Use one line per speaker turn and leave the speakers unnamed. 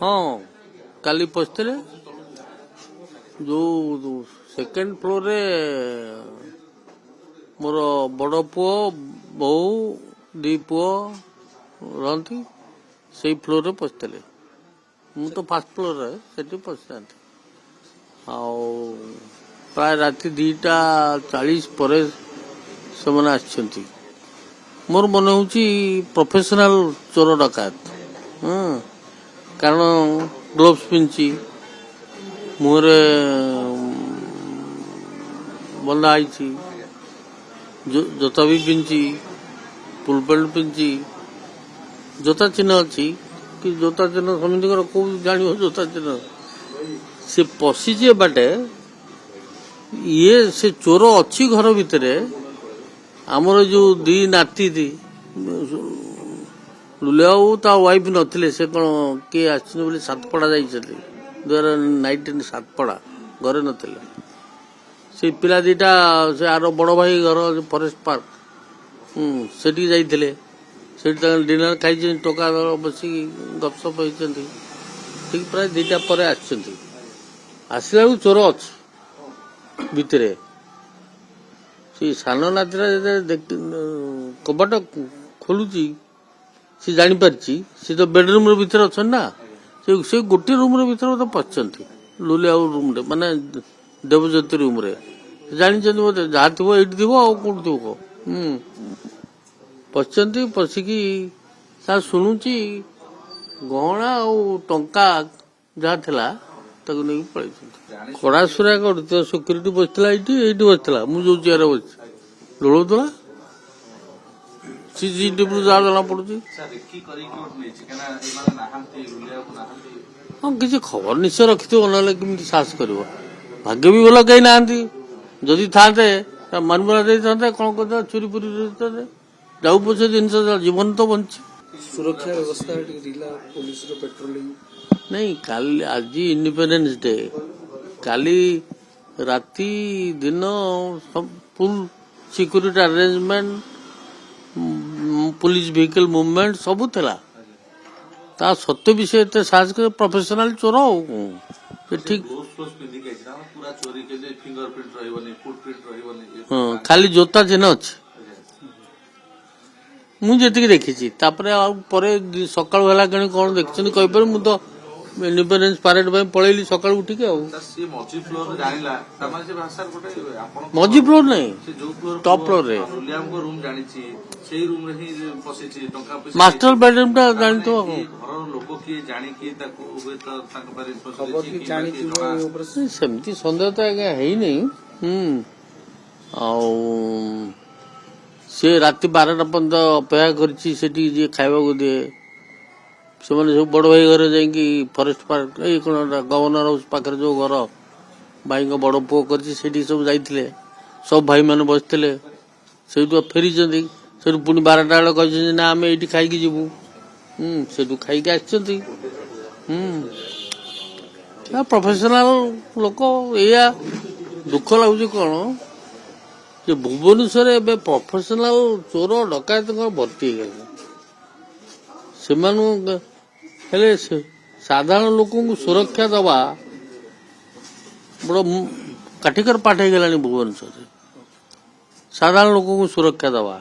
हाँ काली पशले जो second floor रे मोर बड़ पुओ बो दी पुओ रही से फ्लोर रे पशले मु तो फास्ट फ्लोर रे से पशा प्राय राति 2:40 पर से मोर मन हूँ प्रोफेशनल चोर डकायत कारण ग्लोव्स पिंची मुहरे बंधा आई जोता भी पिंची फुल पेंट पिंची जोता चिन्ह अच्छी कि जोता चिन्ह समिति को जान जोता चिन्ह से पशिचे बाटे ये से चोर अच्छी घर भितर आमर जो दी नाती थी लुलिया ता वाइफ नथिले से कौन किए आसपड़ा सातपड़ा जाइए 2019 सातपड़ा घरे नथिले से पिला दीटा से आर बड़ भाई घर फरेस्ट पार्क सेठी जाइए से डिनर खाई टका बस गपसप होती ठीक प्राय 2टा पर आसला चोर अच्छी भितर से सान नातीरा कबाट खोलुची सी जापारी सी तो बेडरूम भीतर अच्छा ना से गोटे रूम भीतर मतलब पशुंट लुलिया रूम रे माने देवज्योति रूम रे जानते मत जहाँ थो ये थो कौन थो पशुंट पशिकी शुणुची गहना टंका जहाँ थिला ताको नहीं पड़े कड़ासुरा कर सिक्यूरीटी बसला ये बसला मुझे चेयर बस ढोला सीसीटीवी जहाँ जना पड़ी हाँ किसी खबर निश्चय रखी थो ना कमी साहस कर भाग्य भी भल कहीं ना जदि था मानबरा दे कौन कर चोरी पुरी जाऊ पछे जिन जीवन तो बंची
सुरक्षा व्यवस्था पुलिस पेट्रोलिंग
नहीं काली आज इंडिपेंडेंस डे काली राति दिन full security arrangement police vehicle movement सबू थिला ता सत्य विषय एते साहस कर प्रोफेशनल चोर ठीक हाँ खाली जोता चिन्ह अच्छे मुझे देखी सका कौन देखते कहीपर मुझे तो इंडिपेंडेंस परेड पलैली सका उठिक मझी फ्लोर नहीं टॉप फ्लोर रे मास्टर बेडरूम टा जानी तो सेमती सन्देह तो आज्ञा है नहीं सी राति 12टा पर्यंत अपेक्षा कर खावा को दिए से सब बड़ भाई घर जा फरेस्ट पार्क ये कौन गवर्नर हाउस पाखे जो घर भाई बड़ पुओ कर सब जाते सब भाई मैंने बसते से फेरी से पुणी 12टा बेले कही ना आम ये खाई जीवु से खाई प्रोफेशनल लोक या दुख लगुच कौन जे भुवनेश्वर ए प्रोफेशनल चोर डकायत भर्ती से साधारण लोक सुरक्षा दवा बड़ काठिकर पाठ हो गला भुवनेश्वर साधारण लोक सुरक्षा दवा